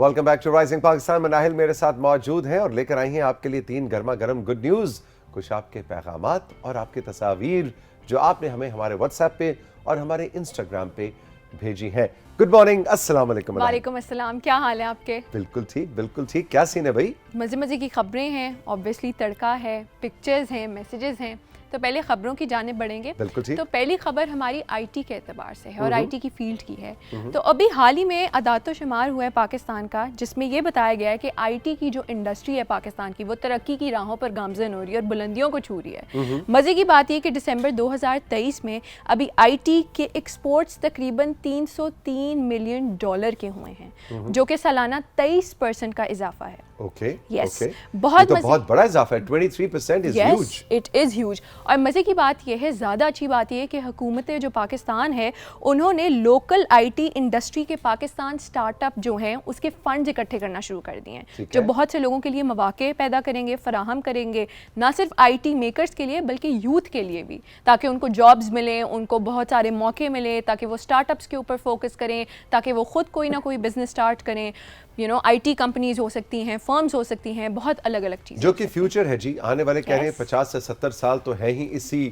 Welcome back to Rising Pakistan. Manahil मेरे साथ मौजूद हैं और लेकर आई हैं आपके लिए 3 गर्मा गर्म गुड न्यूज़, कुछ आपके पैगामात और आपकी तस्वीर जो आपने हमें हमारे व्हाट्सएप पे और हमारे इंस्टाग्राम पे भेजी हैं। गुड मॉर्निंग, अस्सलाम वालेकुम। वालेकुम अस्सलाम, क्या हाल है आपके? बिल्कुल ठीक, बिल्कुल ठीक। क्या सीन है भाई? मज़े मज़े की खबरें हैं, ऑब्वियसली तड़का है, पिक्चर्स हैं, मैसेजेस हैं। तो पहले खबरों की जानिब बढ़ेंगे। बिल्कुल ठीक। तो पहली खबर हमारी आईटी के एतबार से है और आईटी की फील्ड की है। तो अभी हाल ही में अदातो शुमार हुआ है पाकिस्तान का, जिसमें ये बताया गया है कि आईटी की जो इंडस्ट्री है पाकिस्तान की, वो तरक्की की राहों पर गामज़न हो रही है और बुलंदियों को छू रही है। मज़े की बात ये कि दिसंबर 2023 में अभी आईटी के एक्सपोर्ट्स तकरीबन $303 मिलियन के हुए हैं, जो कि सालाना 23% का इजाफा है। ओके, यस, बहुत बड़ा इजाफा है। 23% is huge. It is huge. और मज़े की बात यह है, ज़्यादा अच्छी बात यह है कि हुकूमत जो पाकिस्तान है, उन्होंने लोकल आईटी इंडस्ट्री के पाकिस्तान स्टार्टअप जो हैं उसके फंड्स इकट्ठे करना शुरू कर दिए हैं, जो बहुत से लोगों के लिए मौके पैदा करेंगे, फराहम करेंगे, ना सिर्फ आईटी मेकर्स के लिए बल्कि यूथ के लिए भी, ताकि उनको जॉब्स मिलें, उनको बहुत सारे मौके मिले, ताकि वो स्टार्टअप्स के ऊपर फोकस करें, ताकि वो खुद कोई ना कोई बिजनेस स्टार्ट करें। आईटी कंपनीज हो सकती हैं, फर्म्स हो सकती हैं, बहुत अलग अलग चीज़ें जो कि फ्यूचर है जी। आने वाले कह रहे हैं 50 से 70 साल तो है ही इसी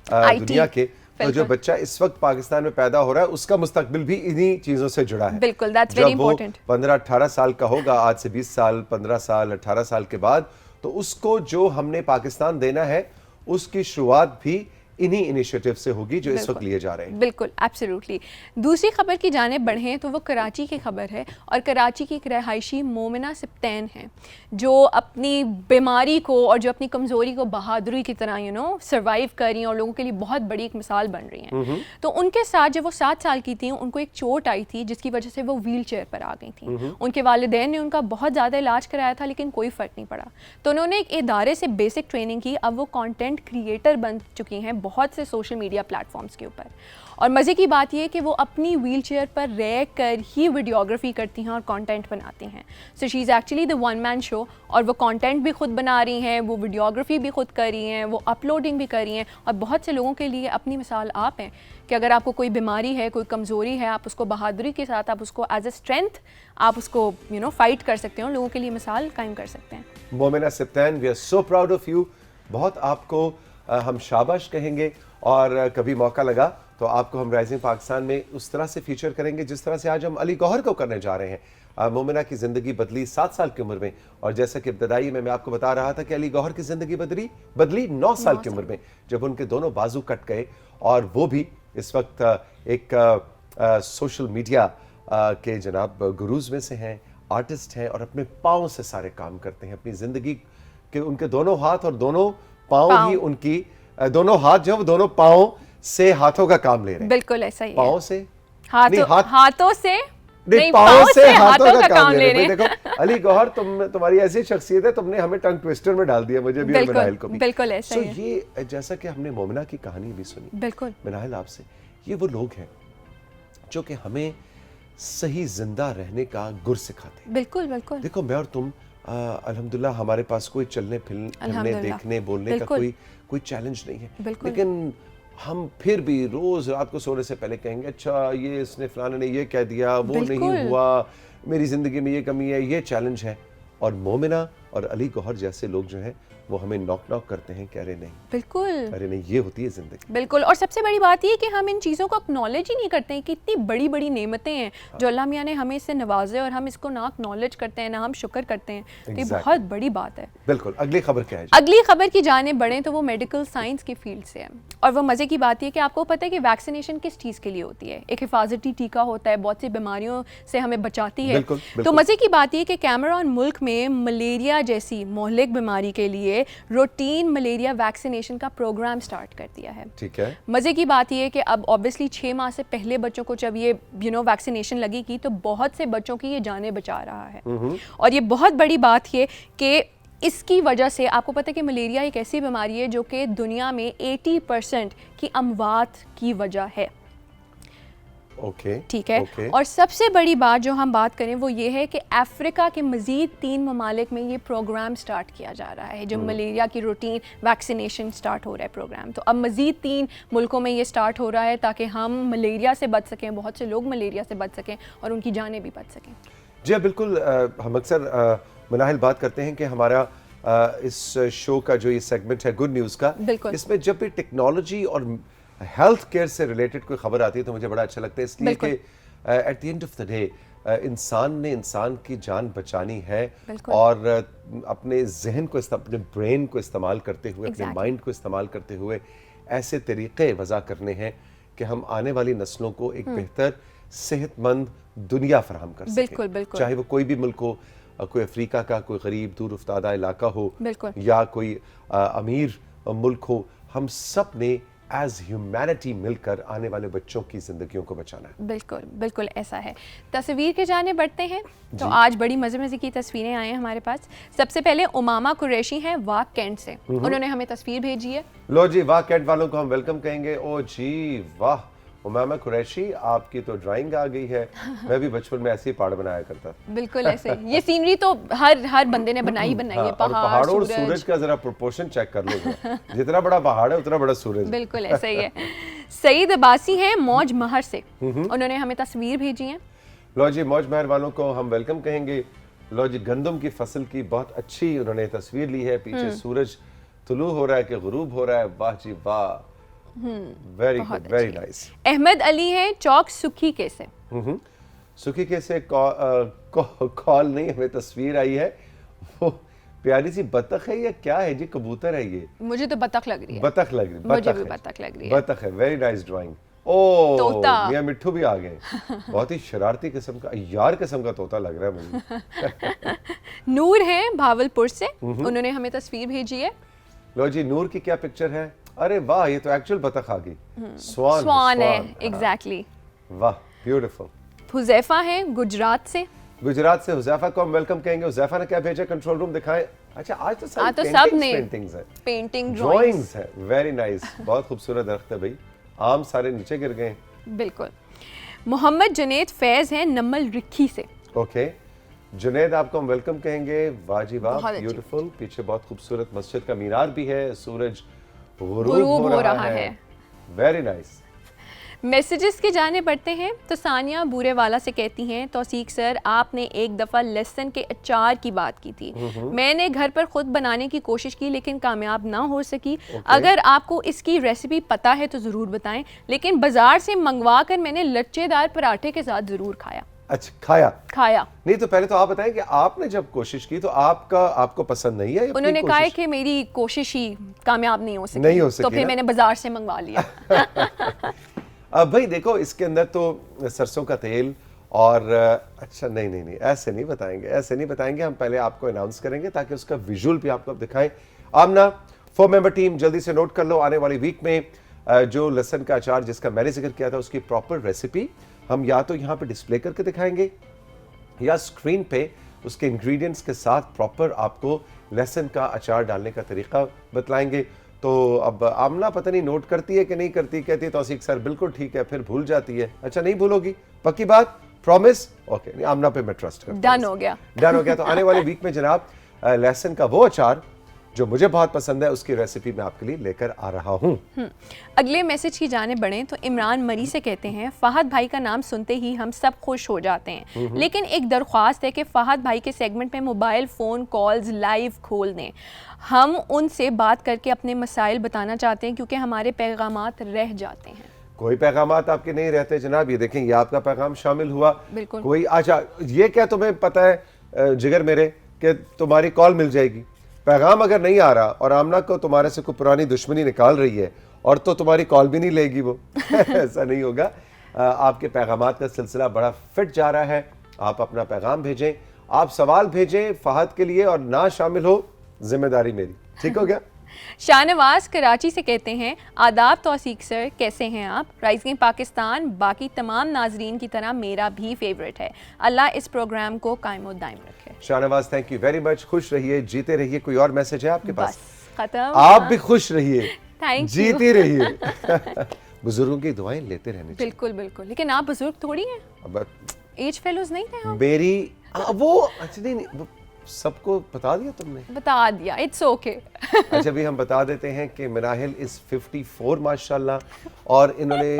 दुनिया के। तो जो बच्चा इस वक्त पाकिस्तान में पैदा हो रहा है, उसका मुस्तकबिल भी इन्हीं चीज़ों से जुड़ा है। बिल्कुल, दैट्स वेरी इंपॉर्टेंट। 15-18 साल का होगा, आज से 20 साल, 15 साल, 18 साल के बाद, तो उसको जो हमने पाकिस्तान देना है, उसकी शुरुआत भी इन्हीं इनिशिएटिव से होगी जो इस वक्त लिए जा रहे हैं। बिल्कुल, एब्सोल्युटली। दूसरी खबर की जानिब बढ़ें तो वो कराची की खबर है, और कराची की एक रहायशी मोमिना सिप्तैन है, जो अपनी बीमारी को और जो अपनी कमज़ोरी को बहादुरी की तरह सर्वाइव कर रही हैं और लोगों के लिए बहुत बड़ी एक मिसाल बन रही हैं। तो उनके साथ जब वो 7 साल की थी, उनको एक चोट आई थी जिसकी वजह से वो व्हील चेयर पर आ गई थी। उनके वालिदैन ने उनका बहुत ज़्यादा इलाज कराया था, लेकिन कोई फ़र्क नहीं पड़ा। तो उन्होंने एक इदारे से बेसिक ट्रेनिंग की, अब वो कॉन्टेंट क्रिएटर बन चुकी हैं बहुत से सोशल मीडिया प्लेटफॉर्म्स के ऊपर। और मज़े की बात ये है कि वो अपनी व्हील चेयर पर रह कर ही वीडियोग्राफी करती हैं और कंटेंट बनाती हैं। So she is actually the one man show, और वो कंटेंट भी खुद बना रही हैं, वो वीडियोग्राफी भी खुद कर रही हैं, वो अपलोडिंग भी कर रही हैं, और बहुत से लोगों के लिए अपनी मिसाल आप हैं कि अगर आपको कोई बीमारी है, कोई कमज़ोरी है, आप उसको बहादुरी के साथ, आप उसको एज ए स्ट्रेंथ आप उसको फाइट कर सकते हो, लोगों के लिए मिसाल कायम कर सकते हैं। Momina Sibtain, we are so proud of you. बहुत आपको हम शाबाश कहेंगे, और कभी मौका लगा तो आपको हम राइजिंग पाकिस्तान में उस तरह से फीचर करेंगे जिस तरह से आज हम अली गौहर को करने जा रहे हैं। मोमिना की ज़िंदगी बदली 7 साल की उम्र में, और जैसा कि इब्तदाई में मैं आपको बता रहा था कि अली गौहर की ज़िंदगी बदली 9 साल की उम्र में, जब उनके दोनों बाजू कट गए, और वो भी इस वक्त एक सोशल मीडिया के जनाब गुरूज में से हैं, आर्टिस्ट हैं, और अपने पाँव से सारे काम करते हैं। अपनी ज़िंदगी के उनके दोनों हाथ और दोनों पाँव ही उनकी, दोनों हाथ जो वो दोनों पाँव से हाथों का काम ले रहे हैं। बिल्कुल ऐसा ही है। पाँव से हाथों से नहीं, पाँव से हाथों का काम ले रहे हैं। देखो अली गौहर, तुम्हारी ऐसी शख्सियत है, तुमने हमें टंग ट्विस्टर में डाल दिया, मुझे भी और मनाहिल को भी। बिल्कुल ऐसा ही है। ये जैसा कि हमने मोमिना की कहानी भी सुनी, बिल्कुल मनाहिल आपसे, ये वो लोग हैं जो कि हमें सही जिंदा रहने का गुर सिखाते हैं। बिल्कुल बिल्कुल। देखो मैं और तुम अल्हम्दुलिल्लाह हमारे पास कोई चलने फिरने देखने बोलने का कोई चैलेंज नहीं है, लेकिन हम फिर भी रोज रात को सोने से पहले कहेंगे, अच्छा ये इसने फलाने ने ये कह दिया, वो नहीं हुआ, मेरी जिंदगी में ये कमी है, ये चैलेंज है। और मोमिना और अली गौहर जैसे लोग जो हैं वो हमें नॉक करते हैं, कह रहे नहीं, बिल्कुल, अरे नहीं, ये होती है जिंदगी। बिल्कुल। और सबसे बड़ी बात ये कि हम इन चीज़ों को एक्नॉलेज ही नहीं करते हैं कि इतनी बड़ी बड़ी नेमतें हैं जो अल्लाह मियाँ ने हमें इससे नवाजे, और हम इसको ना एक्नॉलेज करते हैं, ना हम शुक्र करते हैं। तो ये बहुत बड़ी बात है। बिल्कुल। अगली खबर क्या है? अगली खबर की जाने बढ़ें तो वो मेडिकल साइंस की फील्ड से है, और वो मज़े की बात ये कि आपको पता है कि वैक्सीनेशन किस चीज़ के लिए होती है? एक हिफाजती टीका होता है, बहुत सी बीमारियों से हमें बचाती है। तो मज़े की बात ये कि कैमरून मुल्क में मलेरिया जैसी मोहलिक बीमारी के लिए रूटीन मलेरिया वैक्सीनेशन का प्रोग्राम स्टार्ट कर दिया है। ठीक है। मज़े की बात यह है कि अब ऑब्वियसली 6 माह से पहले बच्चों को जब ये वैक्सीनेशन लगेगी तो बहुत से बच्चों की ये जानें बचा रहा है। और ये बहुत बड़ी बात ये कि इसकी वजह से आपको पता है कि मलेरिया एक ऐसी बीमारी है जो कि दुनिया में 80% की अमवात की वजह है। ठीक है। और सबसे बड़ी बात जो हम बात करें वो ये है कि अफ्रीका के मज़ीद 3 ममालिक में ये प्रोग्राम स्टार्ट किया जा रहा है, जो मलेरिया की रूटीन वैक्सीनेशन स्टार्ट हो रहा है प्रोग्राम। तो अब मज़ीद 3 मुल्कों में ये स्टार्ट हो रहा है ताकि हम मलेरिया से बच सकें, बहुत से लोग मलेरिया से बच सकें और उनकी जानें भी बच सकें। جی بالکل ہم اکثر مناہل بات کرتے ہیں کہ ہمارا اس شو کا جو یہ سیگمنٹ ہے گڈ نیوز کا، بالکل اس میں جب بھی ٹیکنالوجی اور ہیلتھ کیئر سے ریلیٹڈ کوئی خبر آتی ہے تو مجھے بڑا اچھا لگتا ہے، اس لیے کہ at the end of the day انسان نے انسان کی جان بچانی ہے، اور اپنے ذہن کو اپنے برین کو استعمال کرتے ہوئے، اپنے مائنڈ کو استعمال کرتے ہوئے ایسے طریقے وضع کرنے ہیں کہ ہم آنے والی نسلوں کو ایک بہتر صحت مند دنیا فراہم کر سکیں، چاہے وہ کوئی بھی ملک ہو، کوئی افریقہ کا کوئی غریب دور افتادہ علاقہ ہو یا کوئی امیر ملک ہو، ہم سب نے ایز ہیومینٹی مل کر آنے والے بچوں کی زندگیوں کو بچانا ہے۔ بالکل بالکل ایسا ہے۔ تصویر کے جانے بڑھتے ہیں تو آج بڑی مزے مزے کی تصویریں آئے ہیں ہمارے پاس۔ سب سے پہلے امامہ قریشی ہیں واق کینٹ سے، انہوں نے ہمیں تصویر بھیجی ہے۔ لو جی، واق کینٹ والوں کو ہم ویلکم کہیں گے۔ او جی واہ امامہ قریشی، آپ کی تو ڈرائنگ آ گئی ہے، میں بھی بچپن میں ایسے ہی پہاڑ بنایا کرتا تھا۔ بالکل ایسے یہ سینری تو ہر بندے نے بنائی ہے، پہاڑوں اور سورج کا ذرا پروپورشن چیک کر لو، جتنا بڑا پہاڑ ہے اتنا بڑا سورج۔ بالکل ایسا ہی ہے۔ سعید عباسی ہیں موج مہر سے، انہوں نے ہمیں تصویر بھیجی ہیں۔ لو جی، موج مہر والوں کو ہم ویلکم کہیں گے۔ لو جی، گندم کی فصل کی بہت اچھی انہوں نے تصویر لی ہے، پیچھے سورج طلوع ہو رہا ہے کہ غروب ہو رہا ہے، واہ جی واہ، very good, very nice. Ahmed Ali ہیں چوک سکھی کے سے، سکھی کے سے کال نہیں، ہمیں تصویر آئی ہے، وہ پیاری سی بطخ ہے یا کیا ہے جی؟ کبوتر ہے یہ؟ مجھے تو بطخ لگ رہی ہے۔ بطخ لگ رہی ہے، مجھے بھی بطخ لگ رہی ہے۔ بطخ ہے، ویری نائس ڈرائنگ۔ او طوطا، میاں مٹھو بھی آ گئے، بہت ہی شرارتی قسم کا، عیار قسم کا طوطا لگ رہا ہے مجھے۔ نور ہیں بھاولپور سے، انہوں نے ہمیں تصویر بھیجی ہے۔ لو جی، نور کی کیا پکچر ہے؟ ارے واہ، یہ تو ایکچوئل بطخ آ گئی، سوان ہے، ایگزیکٹلی۔ واہ بیوٹیفل۔ حذیفہ ہیں گجرات سے، گجرات سے حذیفہ کو ہم ویلکم کہیں گے۔ حذیفہ نے کیا بھیجا؟ کنٹرول روم دکھائیں۔ اچھا، آج تو سب نے پینٹنگز ہیں، پینٹنگ ڈرائنگز ہیں، ویری نائس، بہت خوبصورت درخت ہے بھائی، آم سارے نیچے گر گئے ہیں۔ بالکل۔ محمد جنید فیض ہیں نمل رکھی سے۔ اوکے جنید، آپ کو ہم ویلکم کہیں گے۔ واہ جی واہ، بیوٹیفل، پیچھے بہت خوبصورت مسجد کا مینار بھی ہے، سورج غروب ہو رہا ہے، ویری نائس۔ میسیجز کے جانے پڑتے ہیں تو ثانیہ بورے والا سے کہتی ہیں، توثیق سر آپ نے ایک دفعہ لہسن کے اچار کی بات کی تھی، میں نے گھر پر خود بنانے کی کوشش کی لیکن کامیاب نہ ہو سکی، اگر آپ کو اس کی ریسیپی پتہ ہے تو ضرور بتائیں، لیکن بازار سے منگوا کر میں نے لچے دار پراٹھے کے ساتھ ضرور کھایا۔ اچھا کھایا نہیں تو پہلے تو آپ بتائیں کہ آپ نے جب کوشش کی تو آپ کو پسند نہیں ہے؟ انہوں نے کہا کہ میری کوشش ہی کامیاب نہیں ہو سکی، تو پھر میں نے بازار سے منگوا لیا۔ اب بھائی دیکھو، اس کے اندر تو سرسوں کا تیل اور اچھا نہیں ایسے نہیں بتائیں گے، ہم پہلے آپ کو اناؤنس کریں گے تاکہ اس کا ویژول بھی آپ کو دکھائیں۔ آمنہ 4 ممبر ٹیم جلدی سے نوٹ کر لو، آنے والی ویک میں جو لہسن کا اچار جس کا میں نے ذکر کیا تھا اس کی پراپر ریسیپی ہم یا تو یہاں پہ ڈسپلے کر کے دکھائیں گے یا اسکرین پہ اس کے انگریڈینٹس کے ساتھ پراپر آپ کو لہسن کا اچار ڈالنے کا طریقہ بتلائیں گے۔ تو اب آمنہ پتہ نہیں نوٹ کرتی ہے کہ نہیں کرتی، کہتی ہے توثیق سر بالکل ٹھیک ہے، پھر بھول جاتی ہے۔ اچھا نہیں بھولو گی، پکی بات، پرومس؟ اوکے، آمنہ پہ میں ٹرسٹ کرتا ہوں۔ ڈن ہو گیا۔ تو آنے والے ویک میں جناب لہسن کا وہ اچار جو مجھے بہت پسند ہے اس کی ریسیپی میں آپ کے لیے لے کر آ رہا ہوں۔ اگلے میسج کی جانب بڑھیں تو عمران مری سے کہتے ہیں، فہد بھائی کا نام سنتے ہی ہم سب خوش ہو جاتے ہیں، لیکن ایک درخواست ہے کہ فہد بھائی کے سیگمنٹ میں موبائل فون کالز لائیو کھول دیں، ہم ان سے بات کر کے اپنے مسائل بتانا چاہتے ہیں کیونکہ ہمارے پیغامات رہ جاتے ہیں۔ کوئی پیغامات آپ کے نہیں رہتے جناب، یہ دیکھیں یہ آپ کا پیغام شامل ہوا۔ بالکل۔ کوئی اچھا یہ کیا تمہیں پتہ ہے جگر میرے کہ تمہاری کال مل جائے گی؟ پیغام اگر نہیں آ رہا اور آمنہ کو تمہارے سے کوئی پرانی دشمنی نکال رہی ہے اور تو تمہاری کال بھی نہیں لے گی وہ، ایسا نہیں ہوگا۔ آپ کے پیغامات کا سلسلہ بڑا فٹ جا رہا ہے، آپ اپنا پیغام بھیجیں، آپ سوال بھیجیں فہد کے لیے اور نہ شامل ہو ذمہ داری میری، ٹھیک ہو گیا؟ شاہ نواز کراچی سے کہتے ہیں، آداب توثیق سر، کیسے ہیں آپ؟ رائزنگ پاکستان باقی تمام ناظرین کی طرح میرا بھی فیورٹ ہے، اللہ اس پروگرام کو قائم و دائم رکھے۔ Shah Nawaz thank you very much, خوش رہیے، جیتے رہیے۔ کوئی اور میسج ہے آپ کے پاس؟ بس ختم۔ آپ بھی خوش رہیے، جیتی رہیے، بزرگوں کی دعائیں لیتے رہنے چاہیے۔ بالکل بالکل، لیکن آپ بزرگ تھوڑی ہیں، ایج فیلوز نہیں تھے ہم۔ میری وہ اچھا نہیں، سب کو بتا دیا تم نے؟ بتا دیا, اٹس اوکے. اچھا بھی ہم بتا دیتے ہیں کہ مناہل از 54 ماشاءاللہ, اور انہوں نے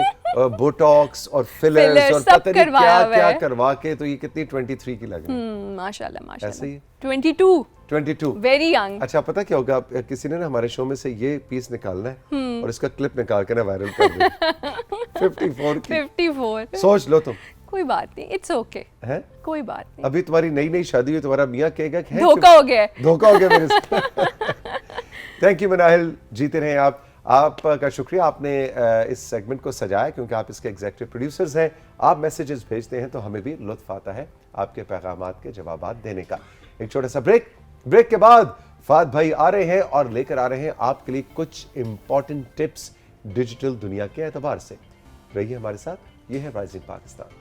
بوٹاکس اور فلرز اور پتہ نہیں کیا کیا کروا کے, تو یہ کتنی 23 کی لگ رہی ہے ماشاءاللہ ماشاءاللہ. ایسے ہی 22 ویری ینگ. اچھا پتہ کیا ہوگا, کسی نے نا ہمارے شو میں سے یہ پیس نکالنا ہے اور اس کا کلپ نکال کے نا وائرل کر دیں 54 کی. 54 سوچ لو تم. کوئی بات نہیں, اٹس اوکے, ہے کوئی بات نہیں. ابھی تمہاری نئی شادی ہوئی, تمہارا میاں کہے گا کہ دھوکہ ہو گیا, دھوکہ ہو گیا میرے سے. تھینک یو مناہل, جیتے رہیں آپ. آپ کا شکریہ, آپ نے اس سیگمنٹ کو سجایا کیونکہ آپ اس کے ایگزیکٹو پروڈیوسرز ہیں. آپ میسیجز بھیجتے ہیں تو ہمیں بھی لطف آتا ہے آپ کے پیغامات کے جوابات دینے کا. ایک چھوٹا سا بریک کے بعد فہد بھائی آ رہے ہیں اور لے کر آ رہے ہیں آپ کے لیے کچھ امپورٹنٹ ٹپس ڈیجیٹل دنیا کے اعتبار سے. رہیے ہمارے ساتھ, یہ ہے رائزنگ پاکستان.